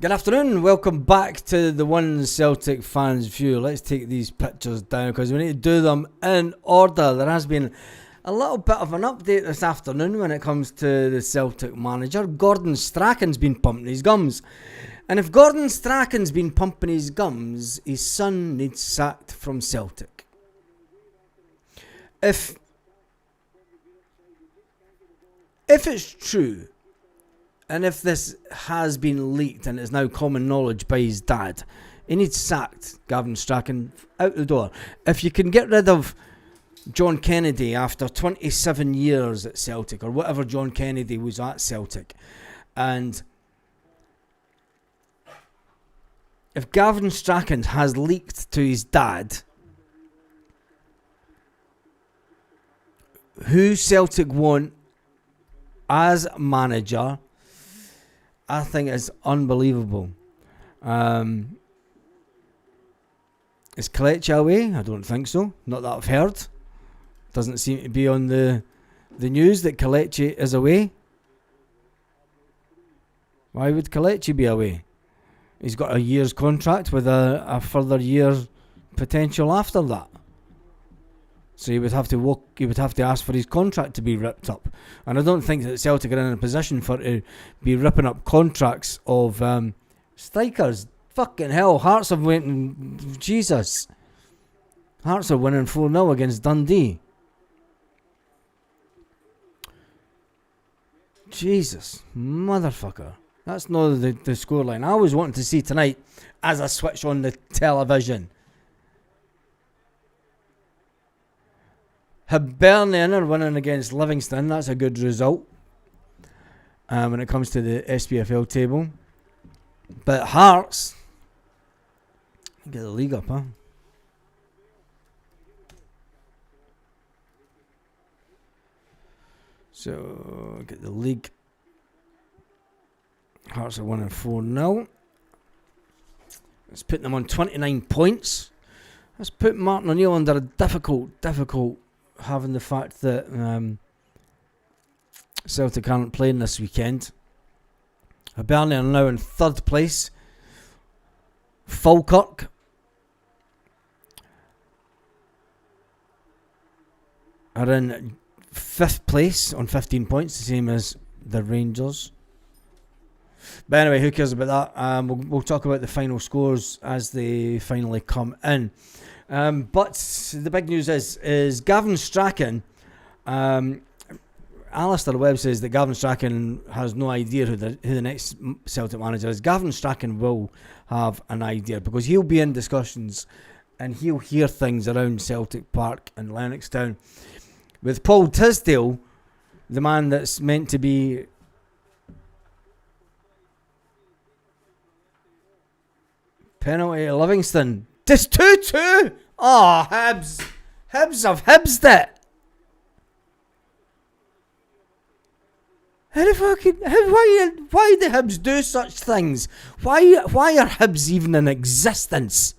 Good afternoon, welcome back to the One Celtic Fans View. Let's take these pictures down because we need to do them in order. There has been a little bit of an update this afternoon when it comes to the Celtic manager. Gordon Strachan's been pumping his gums. And if Gordon Strachan's been pumping his gums, his son needs sacked from Celtic. If it's true, and if this has been leaked and is now common knowledge by his dad, he needs sacked, Gavin Strachan, out the door. If you can get rid of John Kennedy after 27 years at Celtic, or whatever John Kennedy was at Celtic, and if Gavin Strachan has leaked to his dad who Celtic want as manager, I think it's unbelievable. Is Kelechi away? I don't think so. Not that I've heard. Doesn't seem to be on the news that Kelechi is away. Why would Kelechi be away? He's got a year's contract with a further year potential after that. So he would have to ask for his contract to be ripped up. And I don't think that Celtic are in a position for to be ripping up contracts of strikers. Fucking hell, Hearts have went. Jesus. Hearts are winning 4-0 against Dundee. Jesus, motherfucker. That's not the scoreline I was wanting to see tonight as I switch on the television. Hibernian are winning against Livingston. That's a good result when it comes to the SPFL table. But Hearts, get the league up, huh? So get the league. Hearts are winning 4-0. Let's put them on 29 points. Let's put Martin O'Neill under a difficult having the fact that Celtic aren't playing this weekend. Hibernian are now in third place. Falkirk are in fifth place on 15 points, the same as the Rangers. But anyway, who cares about that? We'll talk about the final scores as they finally come in. But the big news is Gavin Strachan. Alistair Webb says that Gavin Strachan has no idea who the next Celtic manager is. Gavin Strachan will have an idea because he'll be in discussions and he'll hear things around Celtic Park and Lennoxtown with Paul Tisdale, the man that's meant to be penalty to Livingston. Just 2-2. Oh, Hibs. Hibs have Hibsed it. Why do Hibs do such things? Why are Hibs even in existence?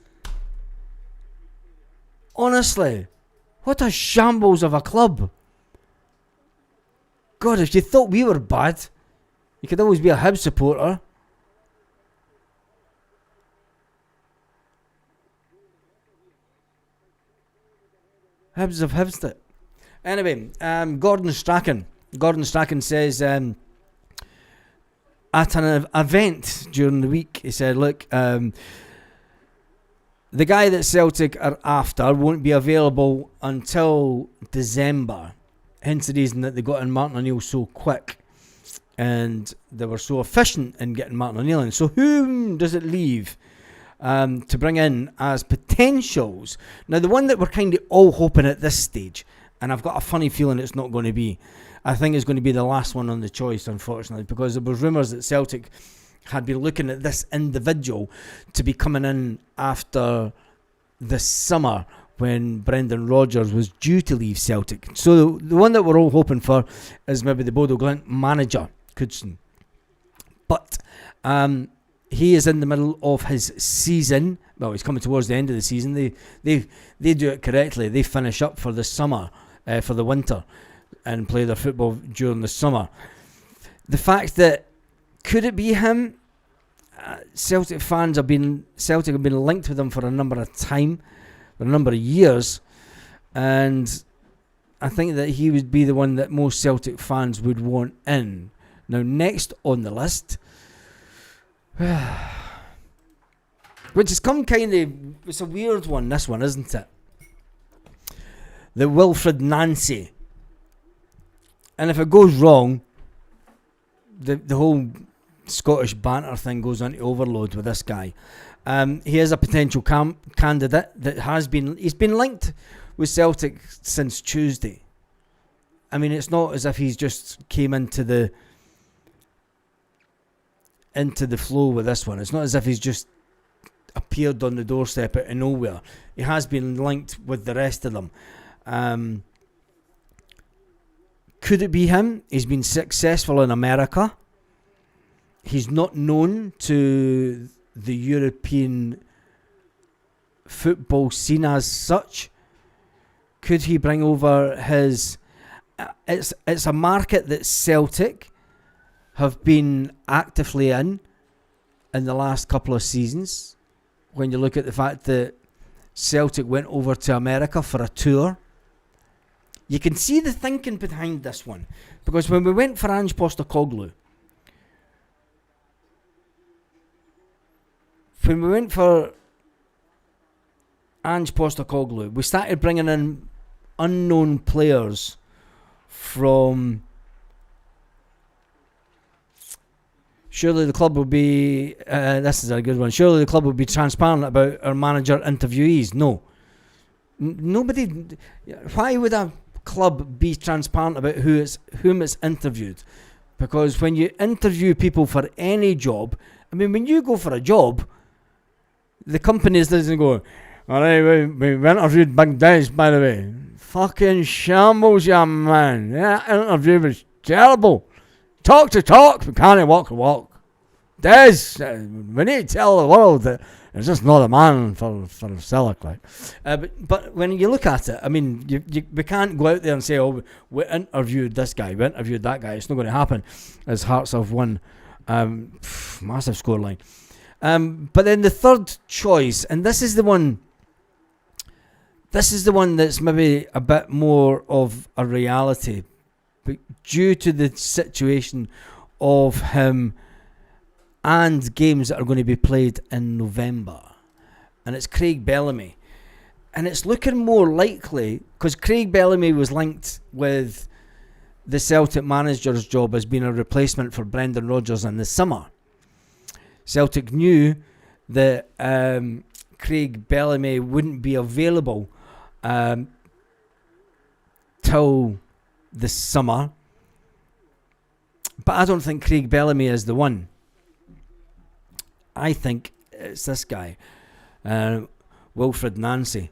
Honestly, what a shambles of a club. God, if you thought we were bad, you could always be a Hibs supporter. Hibs have Hibsed it. Anyway, Gordon Strachan. Gordon Strachan says at an event during the week, he said, look, the guy that Celtic are after won't be available until December. Hence the reason that they got in Martin O'Neill so quick. And they were so efficient in getting Martin O'Neill in. So whom does it leave to bring in as potentials? Now, the one that we're kind of all hoping at this stage, and I've got a funny feeling it's not going to be, I think it's going to be the last one on the choice, unfortunately, because there was rumours that Celtic had been looking at this individual to be coming in after the summer when Brendan Rodgers was due to leave Celtic. So the one that we're all hoping for is maybe the Bodo Glimt manager, Knudsen. But he is in the middle of his season. Well, he's coming towards the end of the season. They do it correctly. They finish up for the summer, for the winter, and play their football during the summer. The fact that, could it be him? Celtic have been linked with him for a number of years, and I think that he would be the one that most Celtic fans would want in. Now, next on the list, which has come it's a weird one, this one, isn't it? The Wilfred Nancy. And if it goes wrong, the whole Scottish banter thing goes on to overload with this guy. He is a potential candidate that he's been linked with Celtic since Tuesday. I mean, it's not as if he's just came into the flow with this one. It's not as if he's just appeared on the doorstep out of nowhere. He has been linked with the rest of them. Could it be him? He's been successful in America. He's not known to the European football scene as such. Could he bring over his... It's a market that Celtic have been actively in the last couple of seasons. When you look at the fact that Celtic went over to America for a tour, you can see the thinking behind this one. Because when we went for Ange Postecoglou, we started bringing in unknown players from... Surely the club will be... this is a good one. Surely the club will be transparent about our manager interviewees. No. Nobody... Why would a club be transparent about whom it's interviewed? Because when you interview people for any job... I mean, when you go for a job, the companies doesn't go, alright, we interviewed Big Des, by the way. Fucking shambles, ya man. That interview was terrible. Talk to talk, we can't walk to walk. Des, we need to tell the world that it's just not a man for Celtic. Like. But when you look at it, I mean, we can't go out there and say, oh, we interviewed this guy, we interviewed that guy. It's not going to happen, as Hearts have won. Massive scoreline. But then the third choice, and this is the one that's maybe a bit more of a reality, but due to the situation of him and games that are going to be played in November, and it's Craig Bellamy. And it's looking more likely, because Craig Bellamy was linked with the Celtic manager's job as being a replacement for Brendan Rodgers in the summer. Celtic knew that Craig Bellamy wouldn't be available till the summer, but I don't think Craig Bellamy is the one. I think it's this guy, Wilfred Nancy.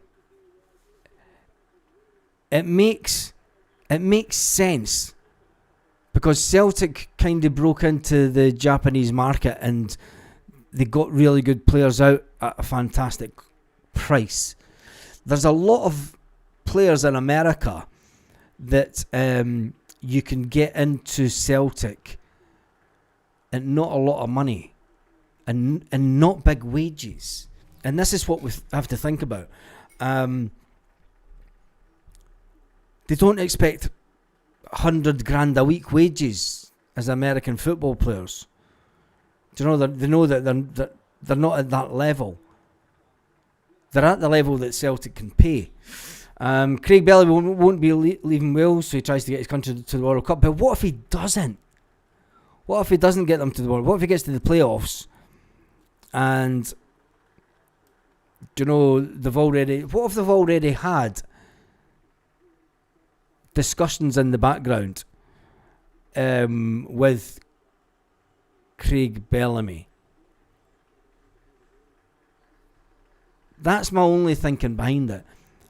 It makes sense because Celtic kind of broke into the Japanese market and they got really good players out at a fantastic price. There's a lot of players in America that you can get into Celtic at not a lot of money and not big wages. And this is what we have to think about. They don't expect 100 grand a week wages as American football players. Do you know that they know that they're not at that level. They're at the level that Celtic can pay. Craig Bellamy won't be leaving Wales, so he tries to get his country to the World Cup. But what if he doesn't? What if he doesn't get them to the World? What if he gets to the playoffs and what if they've already had discussions in the background with Craig Bellamy? That's my only thinking behind it.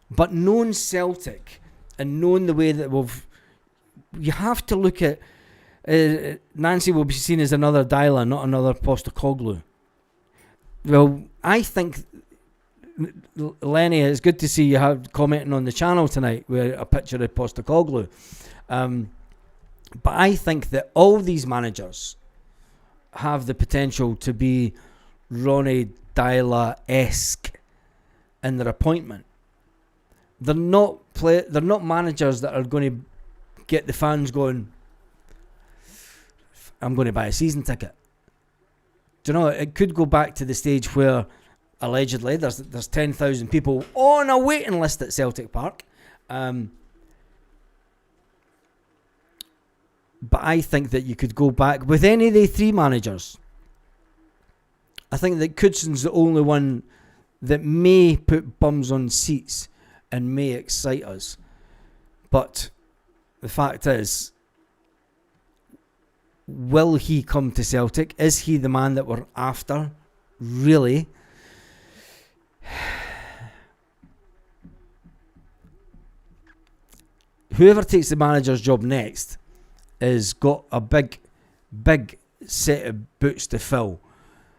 But knowing Celtic and knowing the way that you have to look at Nancy will be seen as another Dylan, not another Postecoglou. Well, I think, Lenny, it's good to see you commenting on the channel tonight with a picture of Postecoglou. But I think that all these managers have the potential to be Ronnie Deila-esque in their appointment. They're not managers that are going to get the fans going, I'm going to buy a season ticket. Do you know, it could go back to the stage where allegedly there's 10,000 people on a waiting list at Celtic Park. But I think that you could go back with any of the three managers. I think that Coodson's the only one that may put bums on seats and may excite us. But the fact is, will he come to Celtic? Is he the man that we're after? Really? Whoever takes the manager's job next has got a big set of boots to fill.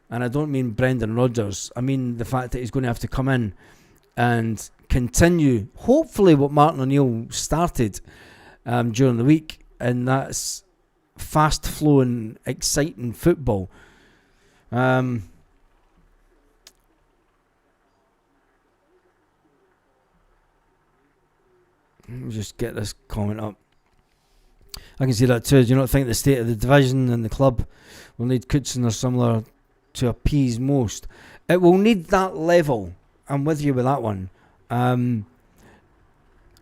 And I don't mean Brendan Rodgers. I mean the fact that he's going to have to come in and continue, hopefully, what Martin O'Neill started during the week. And that's fast-flowing, exciting football. Let me just get this comment up. I can see that too. Do you not think the state of the division and the club will need Cootson or similar to appease most? It will need that level. I'm with you with that one.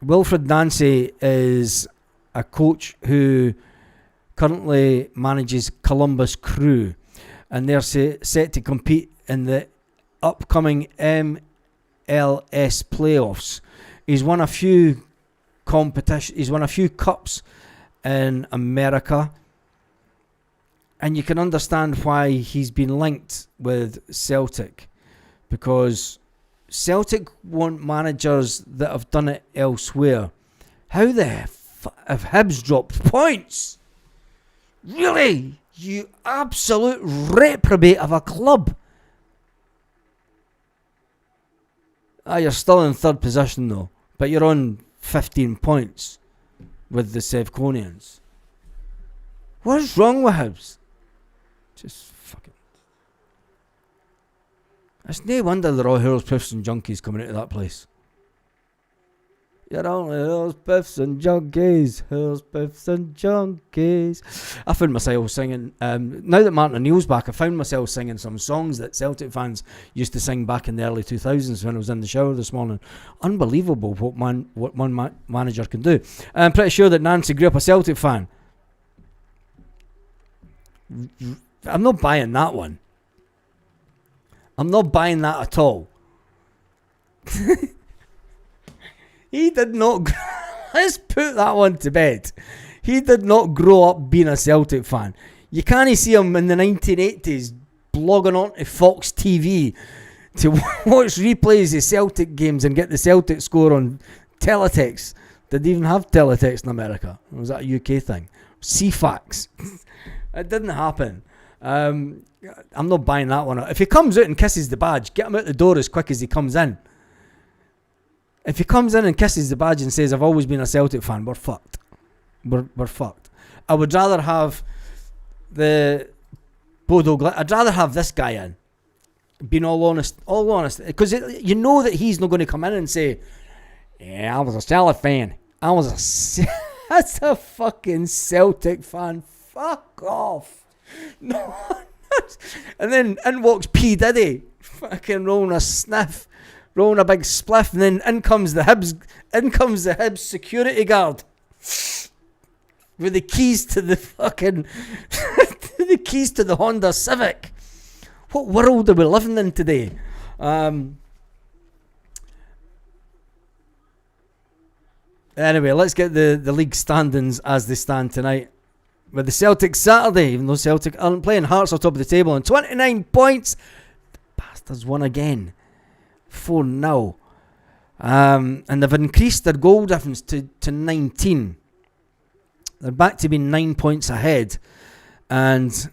Wilfred Nancy is a coach who currently manages Columbus Crew, and they're set to compete in the upcoming MLS playoffs. He's won a few competitions. He's won a few cups in America, and you can understand why he's been linked with Celtic, because Celtic want managers that have done it elsewhere. How the have Hibs dropped points? Really? You absolute reprobate of a club. You're still in third position though, but you're on 15 points with the Sevconians. What's wrong with Hibs? Just fucking... It's no wonder they're all Hurls, Piffs and Junkies coming out of that place. You're only Hurls, Piffs and Junkies. Hurls, Piffs and Junkies. I found myself singing... now that Martin O'Neill's back, I found myself singing some songs that Celtic fans used to sing back in the early 2000s when I was in the shower this morning. Unbelievable what one manager can do. I'm pretty sure that Nancy grew up a Celtic fan. I'm not buying that one. I'm not buying that at all. He did not... Let's put that one to bed. He did not grow up being a Celtic fan. You can't see him in the 1980s blogging onto Fox TV to watch replays of Celtic games and get the Celtic score on teletext. Did they even have teletext in America? Or was that a UK thing? CFAX. It didn't happen. I'm not buying that one. If he comes out and kisses the badge, get him out the door as quick as he comes in. If he comes in and kisses the badge and says, I've always been a Celtic fan, we're fucked. We're fucked. I would rather have the I'd rather have this guy in. Being all honest. Because you know that he's not going to come in and say, yeah, I was a Celtic fan. That's a fucking Celtic fan. Fuck off. No. And then in walks P. Diddy, fucking rolling a big spliff, and then in comes the Hibs security guard with the keys to the fucking the keys to the Honda Civic. What world are we living in today? Anyway, let's get the league standings as they stand tonight. With the Celtic Saturday, even though Celtic aren't playing, Hearts are top of the table on 29 points. The bastards won again. 4-0. And they've increased their goal difference to 19. They're back to being 9 points ahead and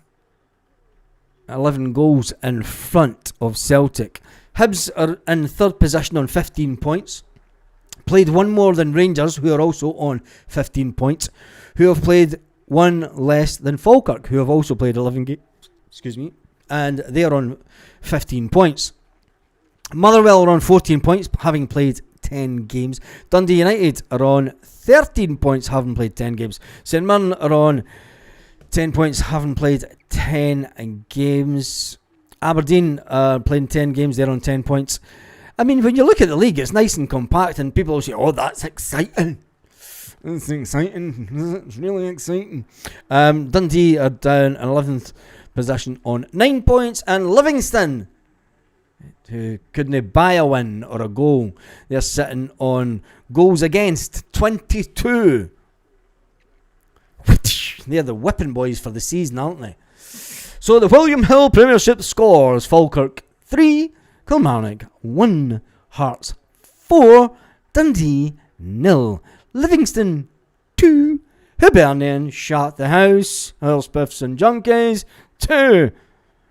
11 goals in front of Celtic. Hibs are in third position on 15 points. Played one more than Rangers, who are also on 15 points, who have played one less than Falkirk, who have also played 11 and they're on 15 points. Motherwell are on 14 points, having played 10 games. Dundee United are on 13 points, having played 10 games. St Mirren are on 10 points, having played 10 games. Aberdeen are playing 10 games, they're on 10 points. I mean, when you look at the league, it's nice and compact, and people will say, oh, that's exciting. It's exciting. It's really exciting. Dundee are down in 11th position on 9 points, and Livingston, who couldn't buy a win or a goal, they're sitting on goals against 22. They're the whipping boys for the season, aren't they? So the William Hill Premiership scores: Falkirk 3, Kilmarnock 1, Hearts 4, Dundee 0, Livingston 2, Hibernian shut the house, Hurlspiffs and Junkies 2,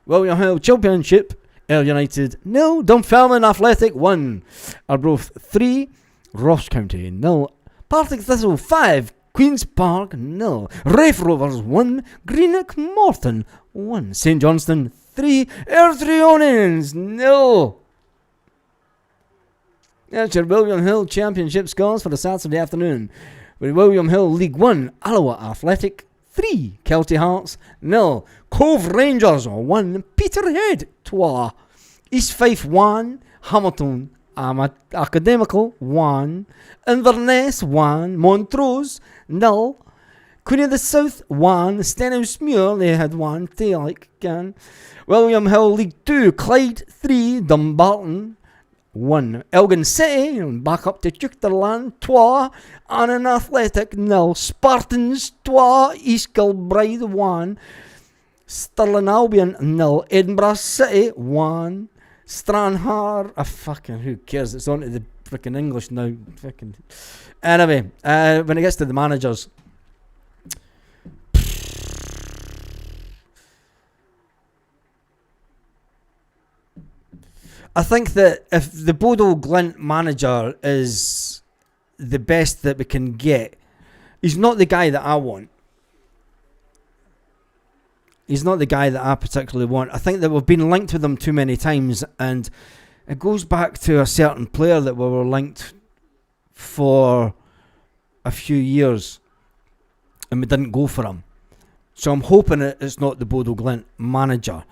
William Hill Championship, Ayr United 0, Dunfermline Athletic 1, Arbroath 3, Ross County 0, Partick Thistle 5, Queen's Park 0, Rafe Rovers 1, Greenock Morton 1, St Johnstone 3, Airdrieonians 0. That's your William Hill Championship scores for the Saturday afternoon. With William Hill League 1, Alloa Athletic 3, Kelty Hearts 0, Cove Rangers 1, Peterhead 2, East Fife 1, Hamilton Academical 1, Inverness 1, Montrose 0, Queen of the South 1, Stenhousemuir, they had 1, Taylor again. William Hill League 2, Clyde 3, Dumbarton 1, Elgin City, back up to Chukterland 2, Annan Athletic 0, Spartans 2, East Kilbride 1, Stirling Albion 0, Edinburgh City 1, Stranraer, fucking who cares, it's on to the freaking English now. Anyway, when it gets to the managers, I think that if the Bodo Glint manager is the best that we can get, he's not the guy that I want. He's not the guy that I particularly want. I think that we've been linked with him too many times, and it goes back to a certain player that we were linked for a few years, and we didn't go for him. So I'm hoping it's not the Bodo Glint manager.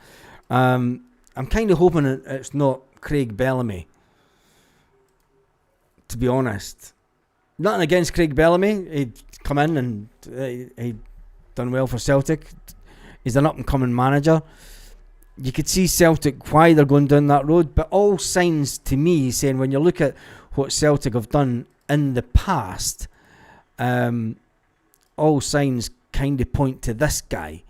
I'm kind of hoping it's not Craig Bellamy, to be honest. Nothing against Craig Bellamy. He'd come in and he'd done well for Celtic. He's an up-and-coming manager. You could see Celtic, why they're going down that road, but all signs to me saying, when you look at what Celtic have done in the past, all signs kind of point to this guy.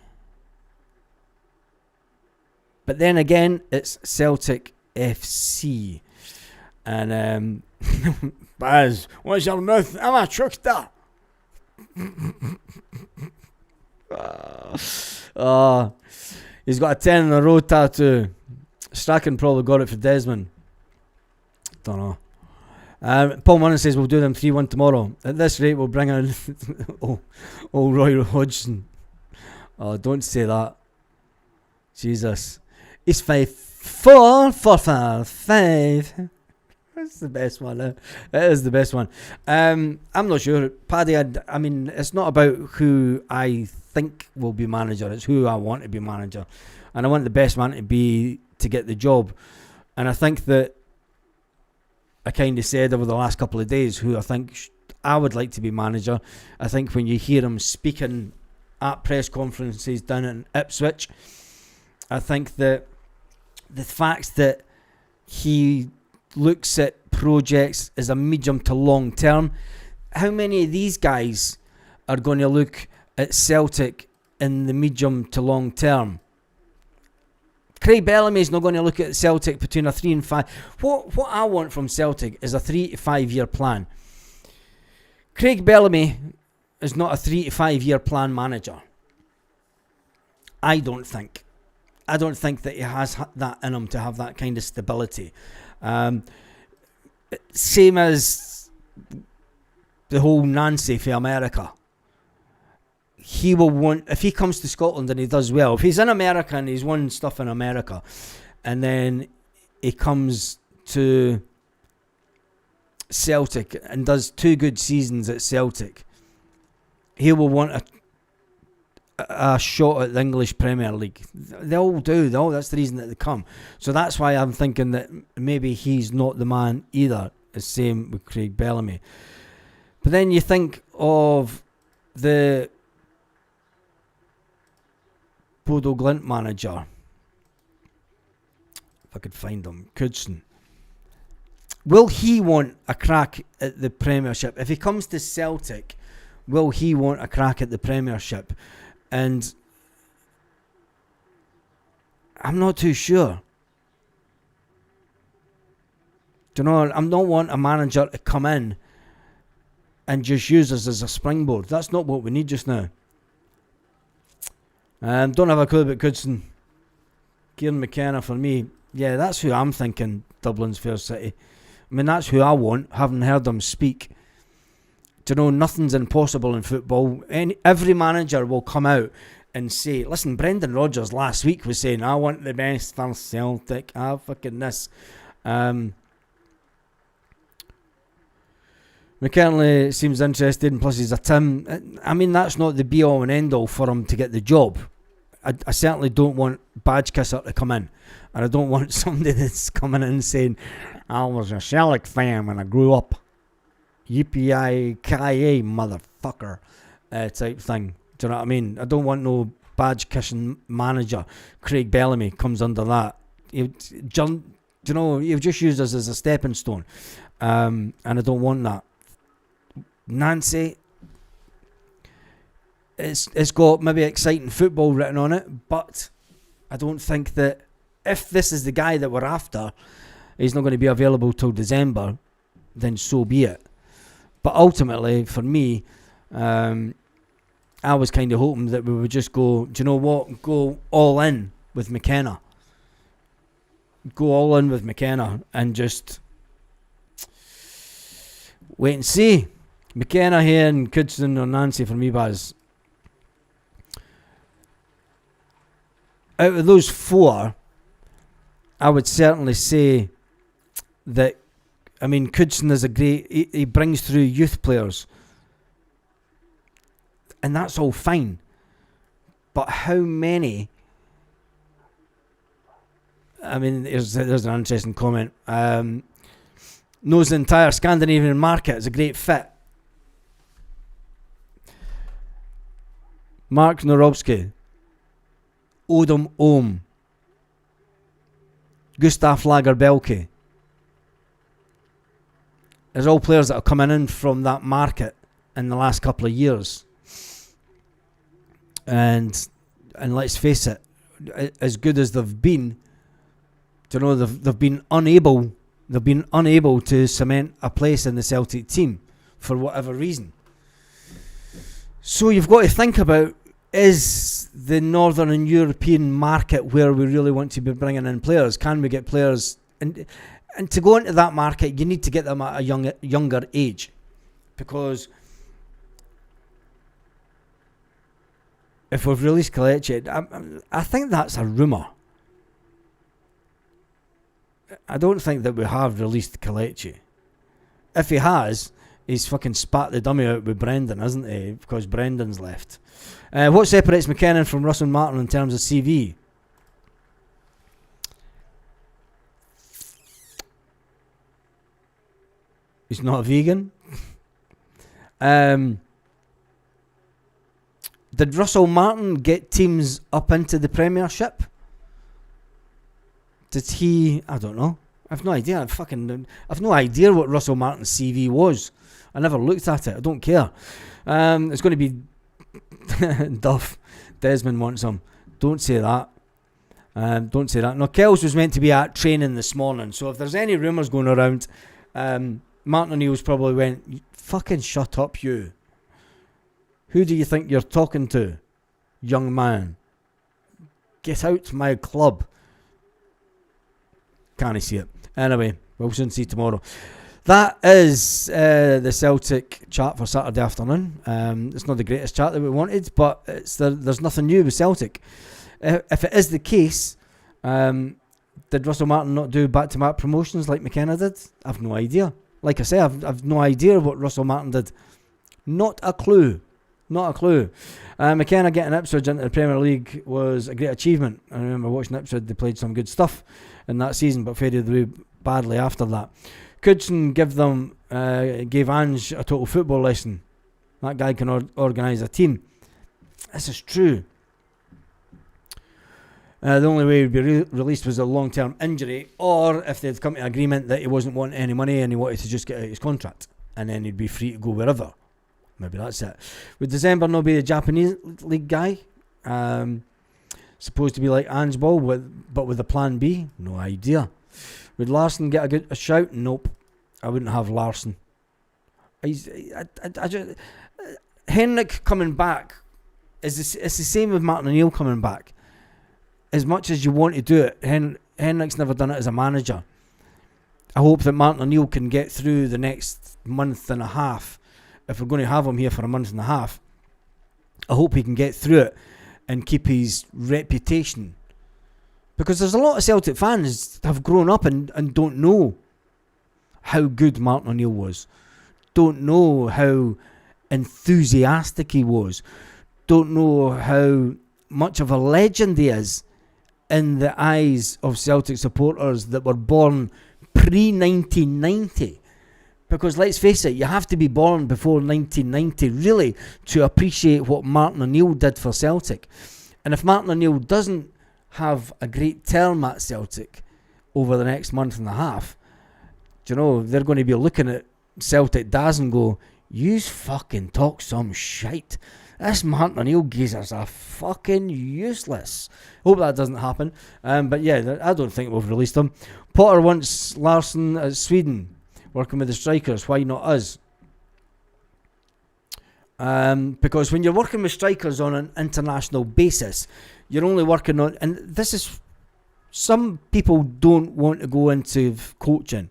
But then again, it's Celtic FC. And, Baz, what's your mouth? I'm a truckster. He's got a 10 in a row tattoo. Strachan probably got it for Desmond. Don't know. Paul Munn says we'll do them 3-1 tomorrow. At this rate, we'll bring in old Roy Hodgson. Oh, don't say that. Jesus. It's 5-4-4-5. That's the best one. It is the best one. I'm not sure. Paddy, I mean, it's not about who I think will be manager. It's who I want to be manager. And I want the best man to get the job. And I think that I kind of said over the last couple of days who I think I would like to be manager. I think when you hear him speaking at press conferences down in Ipswich, I think that the fact that he looks at projects as a medium to long term, how many of these guys are going to look at Celtic in the medium to long term? Craig Bellamy is not going to look at Celtic between a 3 and 5. What I want from Celtic is a 3 to 5 year plan. Craig Bellamy is not a 3 to 5 year plan manager. I don't think that he has that in him to have that kind of stability. Same as the whole Nancy for America. he will want, if he comes to Scotland and he does well, if he's in America and he's won stuff in America, and then he comes to Celtic and does 2 good seasons at Celtic, he will want a shot at the English Premier League. They all do, though. That's the reason that they come. So that's why I'm thinking that maybe he's not the man either. The same with Craig Bellamy. But then you think of the Bodo Glimt manager, if I could find him, Knudsen. Will he want a crack at the Premiership? If he comes to Celtic, will he want a crack at the Premiership? And I'm not too sure. Do you know, I don't want a manager to come in and just use us as a springboard. That's not what we need just now. Don't have a clue about Knudsen. Kieran McKenna for me. Yeah, that's who I'm thinking, Dublin's Fair City. I mean, that's who I want, having heard them speak. Do you know, nothing's impossible in football. Every manager will come out and say, listen, Brendan Rodgers last week was saying, I want the best for Celtic. Fucking this. McKinley seems interested, and plus he's a Tim. I mean, that's not the be-all and end-all for him to get the job. I certainly don't want Badge Kisser to come in. And I don't want somebody that's coming in saying, I was a Celtic fan when I grew up. Yippee-ki-yay, motherfucker, type thing. Do you know what I mean? I don't want no badge kissing manager. Craig Bellamy comes under that. He'll just use us as a stepping stone. And I don't want that. Nancy, it's got maybe exciting football written on it, but I don't think that if this is the guy that we're after, he's not going to be available till December, then so be it. But ultimately, for me, I was kind of hoping that we would just go, do you know what, go all in with McKenna. Go all in with McKenna and just wait and see. McKenna here and Knudsen or Nancy for me, Baz. Out of those 4, I would certainly say that, I mean, Knudsen is a great, he brings through youth players. And that's all fine. But how many, I mean, there's an interesting comment. Knows the entire Scandinavian market is a great fit. Mark Norowski, Odom Ohm, Gustav Lagerbielke. There's all players that are coming in from that market in the last couple of years. And let's face it, as good as they've been, do you know, they've been unable to cement a place in the Celtic team for whatever reason. So you've got to think about, is the Northern and European market where we really want to be bringing in players? Can we get players? And to go into that market, you need to get them at a younger age. Because if we've released Kelechi, I think that's a rumour. I don't think that we have released Kelechi. If he has, he's fucking spat the dummy out with Brendan, hasn't he? Because Brendan's left. What separates McKinnon from Russell Martin in terms of CV? He's not a vegan. Did Russell Martin get teams up into the Premiership? Did he? I don't know. I've no idea. I've no idea what Russell Martin's CV was. I never looked at it. I don't care. It's going to be Duff. Desmond wants him. Don't say that. Don't say that. No, Kells was meant to be at training this morning. So if there's any rumours going around, Martin O'Neill's probably went, fucking shut up, you. Who do you think you're talking to, young man? Get out my club. Can't see it. Anyway, we'll soon see tomorrow. That is the Celtic chat for Saturday afternoon. It's not the greatest chat that we wanted, but there's nothing new with Celtic. If it is the case, did Russell Martin not do back-to-back promotions like McKenna did? I've no idea. Like I say, I've no idea what Russell Martin did. Not a clue. McKenna getting Ipswich into the Premier League was a great achievement. I remember watching Ipswich, they played some good stuff in that season, but faded away badly after that. Coulson gave Ange a total football lesson. That guy can organise a team. This is true. The only way he would be released was a long-term injury, or if they'd come to an agreement that he wasn't wanting any money and he wanted to just get out his contract, and then he'd be free to go wherever. Maybe that's it. Would December not be the Japanese league guy? Supposed to be like Ange Ball, but with a plan B? No idea. Would Larsson get a shout? Nope. I wouldn't have Larsson. Henrik coming back, it's the same with Martin O'Neill coming back. As much as you want to do it, Henrik's never done it as a manager. I hope that Martin O'Neill can get through the next month and a half. If we're going to have him here for a month and a half, I hope he can get through it and keep his reputation. Because there's a lot of Celtic fans that have grown up and don't know how good Martin O'Neill was. Don't know how enthusiastic he was. Don't know how much of a legend he is in the eyes of Celtic supporters that were born pre-1990. Because let's face it, you have to be born before 1990 really to appreciate what Martin O'Neill did for Celtic. And if Martin O'Neill doesn't have a great term at Celtic over the next month and a half, do you know, they're going to be looking at Celtic Daz and go, you fucking talk some shite. This Martin O'Neill geezers are fucking useless. Hope that doesn't happen. But yeah, I don't think we've released them. Potter wants Larsson at Sweden, working with the strikers. Why not us? Because when you're working with strikers on an international basis, you're only working on, and this is, some people don't want to go into coaching,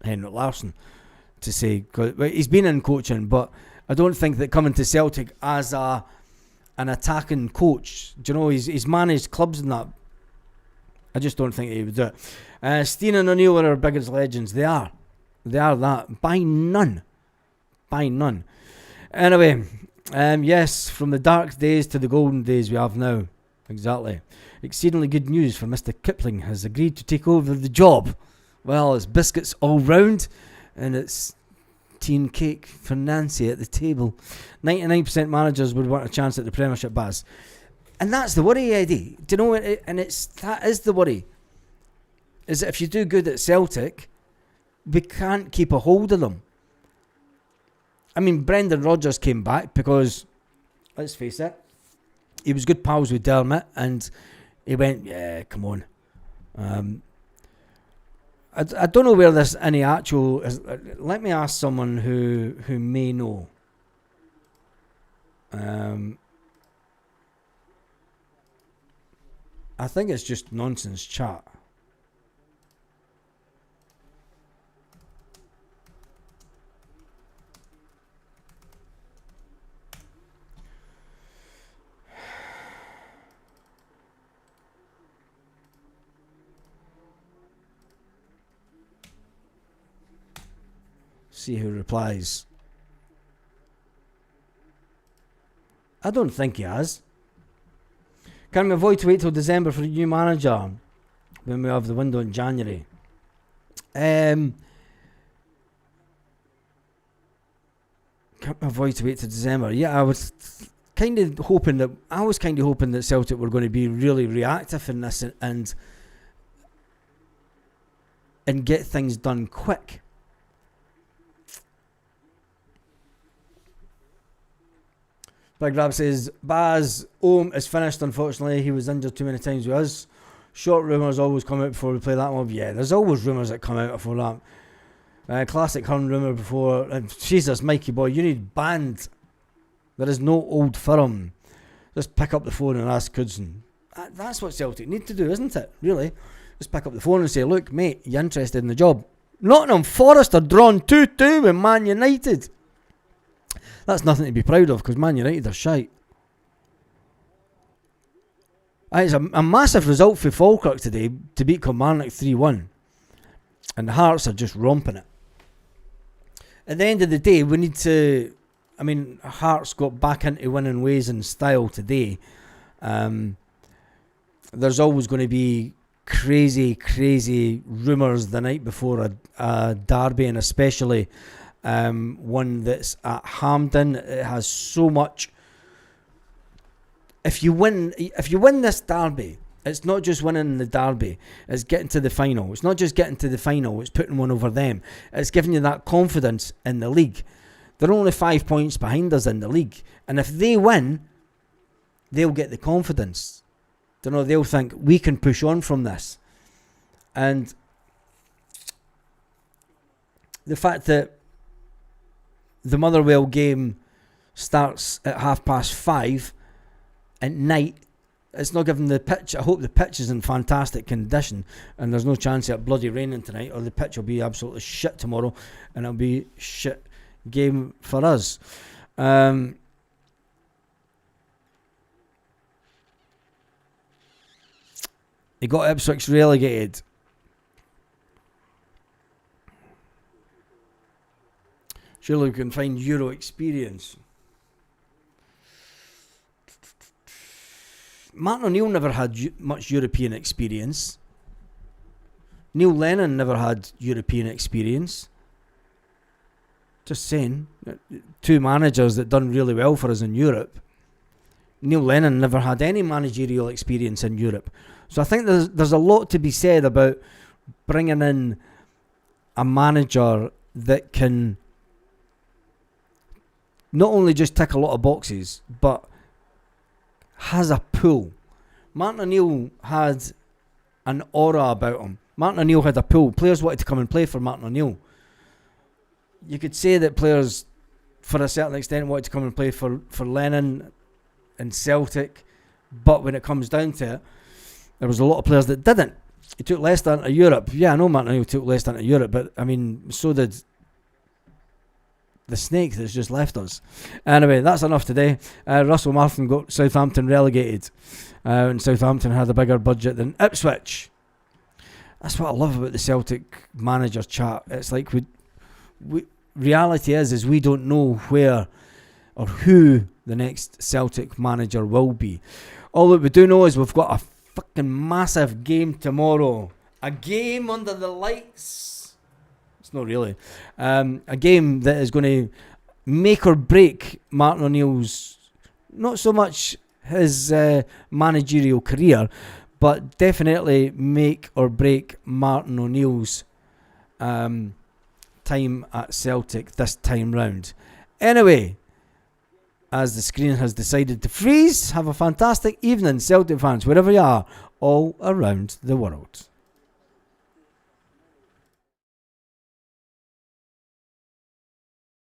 Henrik Larsson, to say, cause he's been in coaching, but I don't think that coming to Celtic as an attacking coach, do you know, he's managed clubs and that. I just don't think he would do it. Steen and O'Neill are our biggest legends. They are that by none. Anyway, yes, from the dark days to the golden days we have now. Exactly. Exceedingly good news for Mr. Kipling has agreed to take over the job. Well, it's biscuits all round and it's tea and cake for Nancy at the table. 99% managers would want a chance at the Premiership, Baz. And that's the worry, Eddie. Do you know what? That is the worry. Is that if you do good at Celtic, we can't keep a hold of them. I mean, Brendan Rodgers came back because, let's face it, he was good pals with Dermot, and he went, yeah, come on. I don't know where there's any actual. Let me ask someone who may know. I think it's just nonsense chat. See who replies. I don't think he has. Can we avoid to wait till December for a new manager when we have the window in January? Can we avoid to wait till December? Yeah, I was kind of hoping that Celtic were going to be really reactive in this and get things done quick. Big Rab says, Baz, Ohm is finished, unfortunately. He was injured too many times with us. Short rumours always come out before we play that mob. Yeah, there's always rumours that come out before that. Classic Hearn rumour before. Jesus, Mikey boy, you need banned. There is no old firm. Just pick up the phone and ask Coulson. That's what Celtic need to do, isn't it? Really? Just pick up the phone and say, look, mate, you interested in the job? Nottingham Forest are drawn 2-2 with Man United. That's nothing to be proud of because Man United are shite. It's a massive result for Falkirk today to beat Kilmarnock 3-1. And the Hearts are just romping it. At the end of the day, we need to... I mean, Hearts got back into winning ways and style today. There's always going to be crazy rumours the night before a derby, and especially one that's at Hampden. It has so much... If you win this derby, it's not just winning the derby, it's getting to the final. It's not just getting to the final, it's putting one over them. It's giving you that confidence in the league. They're only 5 points behind us in the league. And if they win, they'll get the confidence. They'll think, we can push on from this. And the fact that the Motherwell game starts at 5:30 at night, it's not giving the pitch... I hope the pitch is in fantastic condition and there's no chance of it bloody raining tonight, or the pitch will be absolutely shit tomorrow and it'll be shit game for us. You got Ipswich relegated. Surely we can find Euro experience. Martin O'Neill never had much European experience. Neil Lennon never had European experience. Just saying. Two managers that done really well for us in Europe. Neil Lennon never had any managerial experience in Europe. So I think there's a lot to be said about bringing in a manager that can not only just tick a lot of boxes, but has a pull. Martin O'Neill had an aura about him. Martin O'Neill had a pull. Players wanted to come and play for Martin O'Neill. You could say that players, for a certain extent, wanted to come and play for Lennon and Celtic, but when it comes down to it, there was a lot of players that didn't. He took Leicester into Europe. Yeah, I know Martin O'Neill took Leicester into Europe, but I mean, so did the snake that's just left us. Anyway, that's enough today. Russell Martin got Southampton relegated, and Southampton had a bigger budget than Ipswich. That's what I love about the Celtic manager chat. It's like we reality is we don't know where or who the next Celtic manager will be. All that we do know is we've got a fucking massive game tomorrow. A game under the lights. It's not really. A game that is going to make or break Martin O'Neill's, not so much his managerial career, but definitely make or break Martin O'Neill's time at Celtic this time round. Anyway, as the screen has decided to freeze, have a fantastic evening, Celtic fans, wherever you are, all around the world.